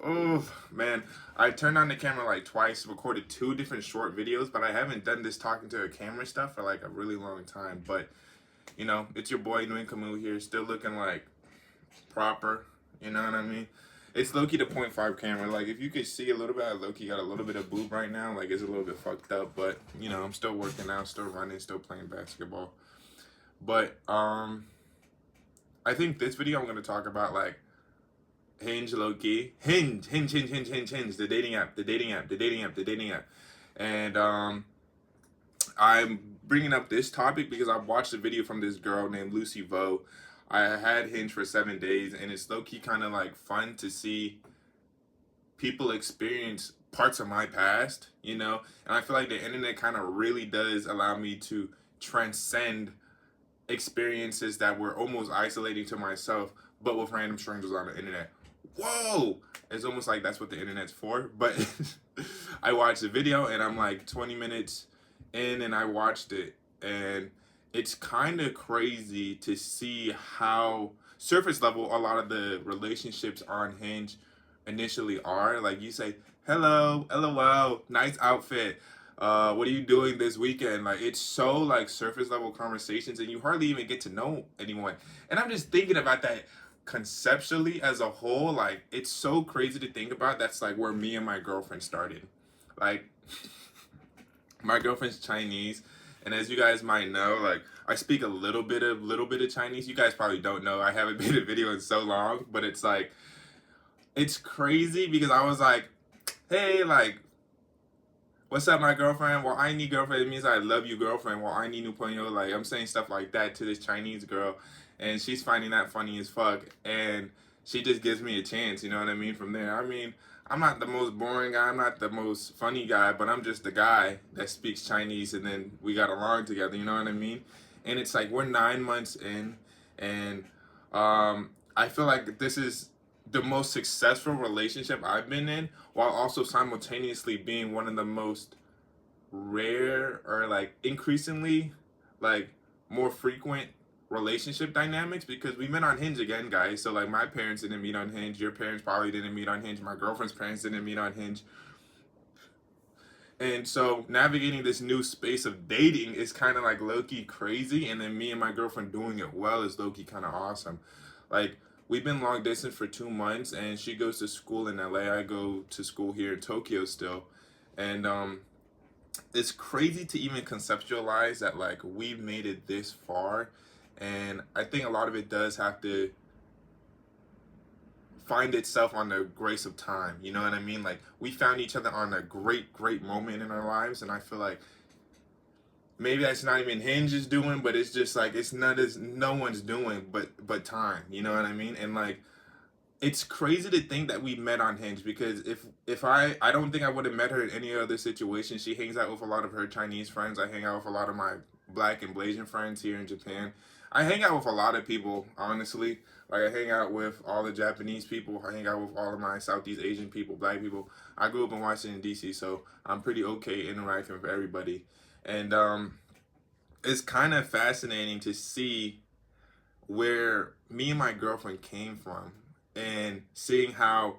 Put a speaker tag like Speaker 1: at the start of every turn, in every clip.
Speaker 1: Oh man, I turned on the camera like twice, recorded two different short videos, but I haven't done this talking to a camera stuff for like a really long time. But it's your boy Nguyen Camus here, still looking like proper. You know what I mean? It's Loki the point .5 camera. Like if you could see a little bit, Loki got a little bit of boob right now. Like it's a little bit fucked up, but I'm still working out, still running, still playing basketball. But I think this video I'm gonna talk about like Hinge, low key. Hinge, the dating app, the dating app, the dating app, the dating app. And I'm bringing up this topic because I watched a video from this girl named Lucy Vo. I had Hinge for 7 days, and it's low key kind of like fun to see people experience parts of my past, And I feel like the internet kind of really does allow me to transcend experiences that were almost isolating to myself, but with random strangers on the internet. Whoa! It's almost like that's what the internet's for. But I watched the video and I'm like 20 minutes in and I watched it. And it's kind of crazy to see how surface level a lot of the relationships on Hinge initially are. Like you say, hello, LOL, nice outfit. What are you doing this weekend? Like it's so like surface level conversations and you hardly even get to know anyone. And I'm just thinking about that conceptually as a whole. Like it's so crazy to think about. That's like where me and my girlfriend started. Like my girlfriend's Chinese, and as you guys might know, like I speak a little bit of Chinese. You guys probably don't know. I haven't made a video in so long, but it's like it's crazy because I was like, hey, like what's up, my girlfriend? Well, I need girlfriend. It means I love you, girlfriend. Well, I need new ponyo. Like, I'm saying stuff like that to this Chinese girl, and she's finding that funny as fuck. And she just gives me a chance, you know what I mean? From there, I mean, I'm not the most boring guy. I'm not the most funny guy, but I'm just the guy that speaks Chinese, and then we got along together, you know what I mean? And it's like we're 9 months in, and I feel like this is the most successful relationship I've been in, while also simultaneously being one of the most rare or like increasingly like more frequent relationship dynamics, because we met on Hinge again, guys. So like my parents didn't meet on Hinge, your parents probably didn't meet on Hinge, my girlfriend's parents didn't meet on Hinge. And so navigating this new space of dating is kind of like low-key crazy, and then me and my girlfriend doing it well is low-key kind of awesome. Like we've been long distance for 2 months, and she goes to school in LA. I go to school here in Tokyo still, and it's crazy to even conceptualize that like we've made it this far, and I think a lot of it does have to find itself on the grace of time. You know what I mean? Like we found each other on a great moment in our lives, and I feel like maybe that's not even Hinge's doing, but it's just like it's not as no one's doing but time. You know what I mean? And like it's crazy to think that we met on Hinge, because if I don't think I would have met her in any other situation. She hangs out with a lot of her Chinese friends. I hang out with a lot of my Black and Blasian friends here in Japan. I hang out with a lot of people, honestly. Like I hang out with all the Japanese people. I hang out with all of my Southeast Asian people, Black people. I grew up in Washington D.C., so I'm pretty okay interacting with everybody. And it's kind of fascinating to see where me and my girlfriend came from, and seeing how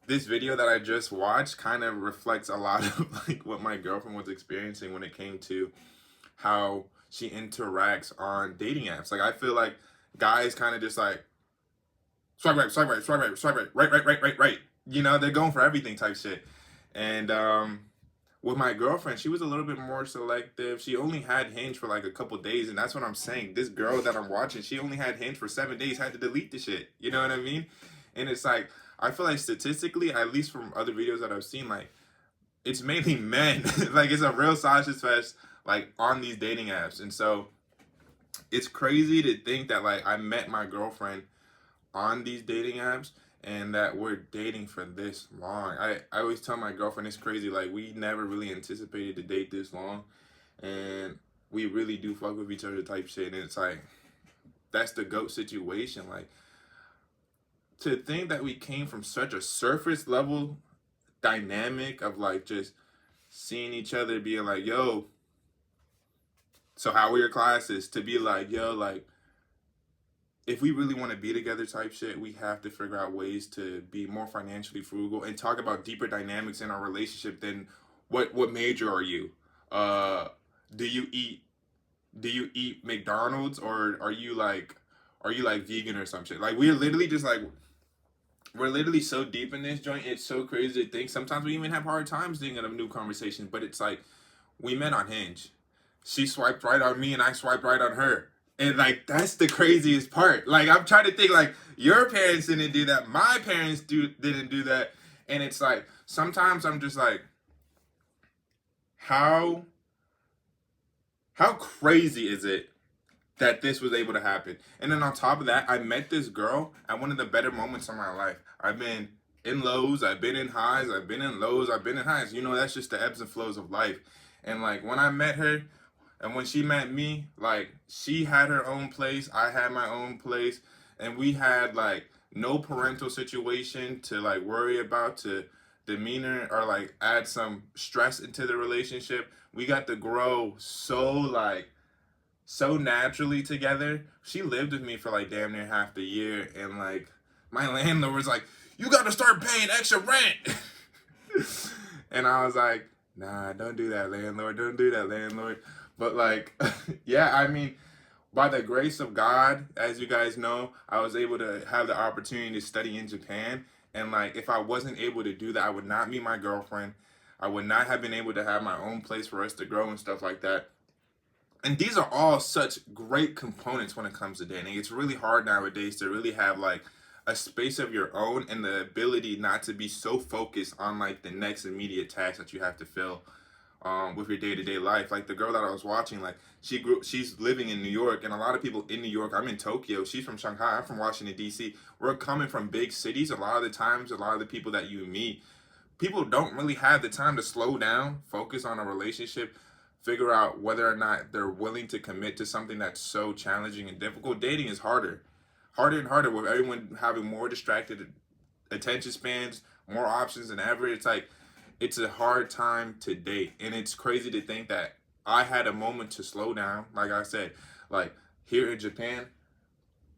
Speaker 1: this video that I just watched kind of reflects a lot of like what my girlfriend was experiencing when it came to how she interacts on dating apps. Like I feel like guys kind of just like swipe right, swipe right, swipe right, swipe right, right. They're going for everything type shit. And with my girlfriend, she was a little bit more selective. She only had Hinge for like a couple days, and that's what I'm saying. This girl that I'm watching, she only had Hinge for 7 days, had to delete the shit. You know what I mean? And it's like, I feel like statistically, at least from other videos that I've seen, like, it's mainly men. Like, it's a real sausage fest, like, on these dating apps. And so, it's crazy to think that, like, I met my girlfriend on these dating apps, and that we're dating for this long. I always tell my girlfriend it's crazy, like we never really anticipated to date this long, and we really do fuck with each other type shit. And it's like that's the GOAT situation. Like to think that we came from such a surface level dynamic of like just seeing each other being like, yo, so how were your classes, to be like, yo, like if we really want to be together type shit, we have to figure out ways to be more financially frugal and talk about deeper dynamics in our relationship than what major are you? Uh, do you eat McDonald's, or are you like vegan or some shit? Like we're literally so deep in this joint. It's so crazy to think. Sometimes we even have hard times thinking of new conversations. But it's like we met on Hinge. She swiped right on me, and I swiped right on her. And like that's the craziest part. Like I'm trying to think like your parents didn't do that. My parents didn't do that. And it's like sometimes I'm just like, how how crazy is it that this was able to happen? And then on top of that, I met this girl at one of the better moments of my life. I've been in lows, I've been in highs, I've been in lows, I've been in highs. You know, that's just the ebbs and flows of life. And like when I met her and when she met me, like she had her own place, I had my own place, and we had like no parental situation to like worry about to demeanor or like add some stress into the relationship. We got to grow so naturally together. She lived with me for like damn near half the year, and like my landlord was like, "You got to start paying extra rent," and I was like, "Nah, don't do that, landlord. Don't do that, landlord." But like, yeah, I mean, by the grace of God, as you guys know, I was able to have the opportunity to study in Japan. And like, if I wasn't able to do that, I would not meet my girlfriend. I would not have been able to have my own place for us to grow and stuff like that. And these are all such great components when it comes to dating. It's really hard nowadays to really have like a space of your own and the ability not to be so focused on like the next immediate task that you have to fill with your day-to-day life. Like the girl that I was watching, like she's living in New York, and a lot of people in New York, I'm in Tokyo, she's from Shanghai, I'm from Washington DC. We're coming from big cities. A lot of the times, a lot of the people that you meet, people don't really have the time to slow down, focus on a relationship, figure out whether or not they're willing to commit to something that's so challenging and difficult. Dating is harder and harder with everyone having more distracted attention spans, more options than ever. It's like it's a hard time to date, and it's crazy to think that I had a moment to slow down. Like I said, like here in Japan,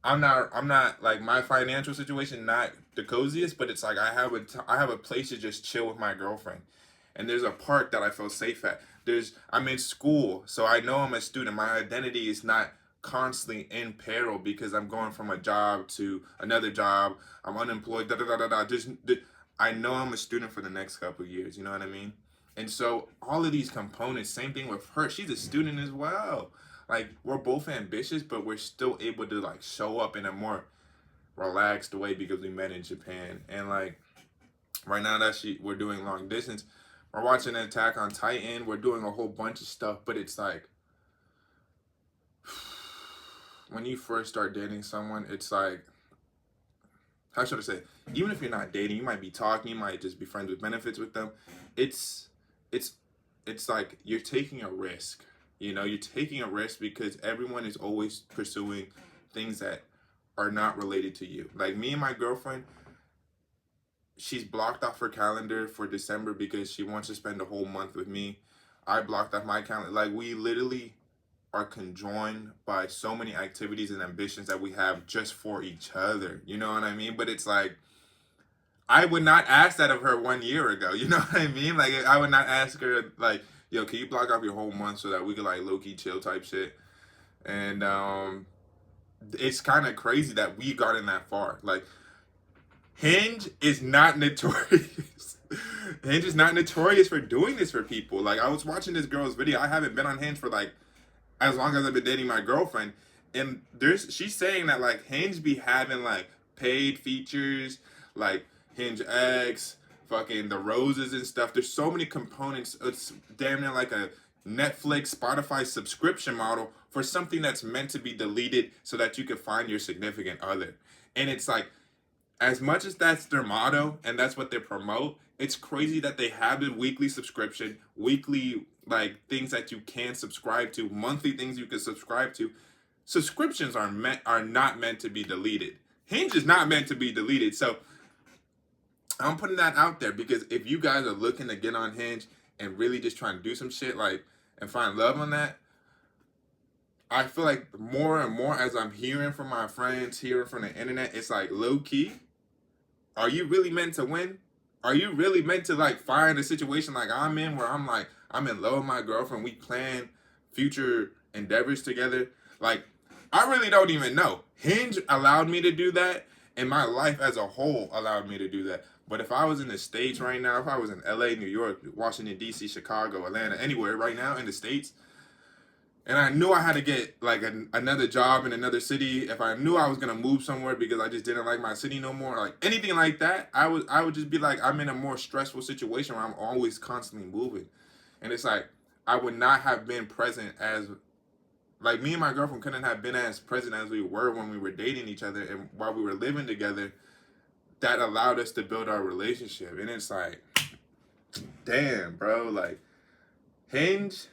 Speaker 1: I'm not like my financial situation not the coziest, but it's like I have a place to just chill with my girlfriend, and there's a park that I feel safe at. I'm in school, so I know I'm a student. My identity is not constantly in peril because I'm going from a job to another job. I'm unemployed. Da da da da da. I know I'm a student for the next couple of years. You know what I mean? And so all of these components, same thing with her. She's a student as well. Like we're both ambitious, but we're still able to like show up in a more relaxed way because we met in Japan. And like right now that we're doing long distance, we're watching Attack on Titan. We're doing a whole bunch of stuff, but it's like when you first start dating someone, it's like, how should I say? Even if you're not dating, you might be talking, you might just be friends with benefits with them. It's it's it's like you're taking a risk. You know, you're taking a risk because everyone is always pursuing things that are not related to you. Like me and my girlfriend, she's blocked off her calendar for December because she wants to spend a whole month with me. I blocked off my calendar. Like we literally are conjoined by so many activities and ambitions that we have just for each other. You know what I mean? But it's like I would not ask that of her 1 year ago. You know what I mean? Like I would not ask her like, yo, can you block off your whole month so that we could like low key chill type shit? And it's kind of crazy that we gotten that far. Like Hinge is not notorious. Hinge is not notorious for doing this for people. Like I was watching this girl's video. I haven't been on Hinge for like as long as I've been dating my girlfriend, and she's saying that like Hinge be having like paid features, like Hinge X, fucking the roses and stuff. There's so many components. It's damn near like a Netflix, Spotify subscription model for something that's meant to be deleted so that you can find your significant other. And it's like, as much as that's their motto and that's what they promote, it's crazy that they have the weekly subscription, weekly like things that you can subscribe to, monthly things you can subscribe to. Subscriptions are not meant to be deleted. Hinge is not meant to be deleted. So I'm putting that out there because if you guys are looking to get on Hinge and really just trying to do some shit like and find love on that, I feel like more and more as I'm hearing from my friends, hearing from the internet, it's like low key. Are you really meant to win? Are you really meant to like find a situation like I'm in where I'm like I'm in love with my girlfriend, we plan future endeavors together? Like I really don't even know. Hinge allowed me to do that, and my life as a whole allowed me to do that. But if I was in the States right now, if I was in LA, New York, Washington, D.C., Chicago, Atlanta, anywhere right now in the States, and I knew I had to get like another job in another city, if I knew I was gonna move somewhere because I just didn't like my city no more, like anything like that, I would just be like I'm in a more stressful situation where I'm always constantly moving, and it's like I would not have been present as like me and my girlfriend couldn't have been as present as we were when we were dating each other and while we were living together. That allowed us to build our relationship, and it's like, damn, bro, like Hinge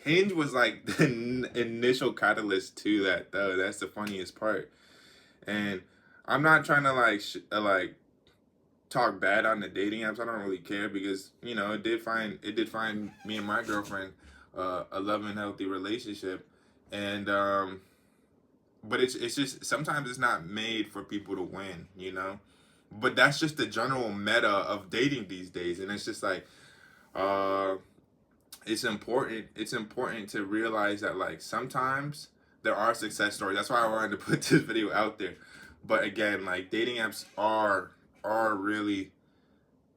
Speaker 1: Hinge was like the initial catalyst to that, though. That's the funniest part. And I'm not trying to like talk bad on the dating apps. I don't really care because it did find me and my girlfriend a loving, healthy relationship, and but it's just sometimes it's not made for people to win, you know. But that's just the general meta of dating these days, and it's just like uh it's important to realize that like sometimes there are success stories. That's why I wanted to put this video out there. But again, like dating apps are really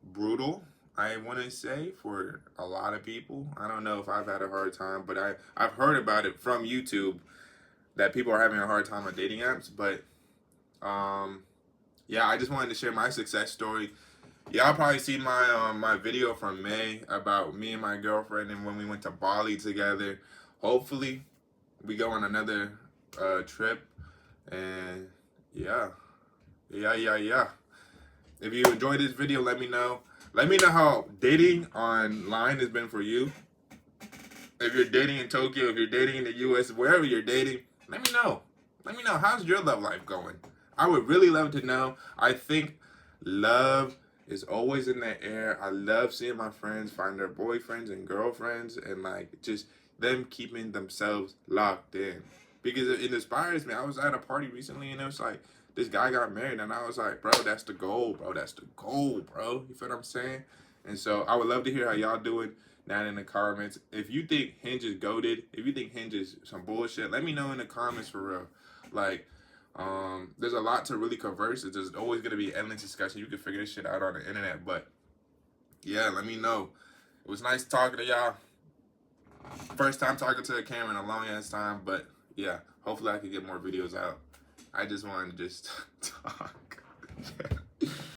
Speaker 1: brutal, I want to say, for a lot of people. I don't know if I've had a hard time, but I've heard about it from YouTube that people are having a hard time on dating apps. But um yeah, I just wanted to share my success story. Y'all probably see my video from May about me and my girlfriend and when we went to Bali together. Hopefully, we go on another trip. And yeah, yeah. If you enjoyed this video, let me know. Let me know how dating online has been for you. If you're dating in Tokyo, if you're dating in the U.S., wherever you're dating, let me know. Let me know, how's your love life going? I would really love to know. I think love is always in the air. I love seeing my friends find their boyfriends and girlfriends and like just them keeping themselves locked in. Because it inspires me. I was at a party recently and it was like this guy got married and I was like, bro, that's the goal, bro. That's the goal, bro. You feel what I'm saying? And so I would love to hear how y'all doing down in the comments. If you think Hinge is goated, if you think Hinge is some bullshit, let me know in the comments for real. Like, there's a lot to really converse. There's always gonna be endless discussion. You can figure this shit out on the internet. But yeah, let me know. It was nice talking to y'all. First time talking to a camera in a long ass time. But yeah, hopefully I can get more videos out. I just wanted to just talk.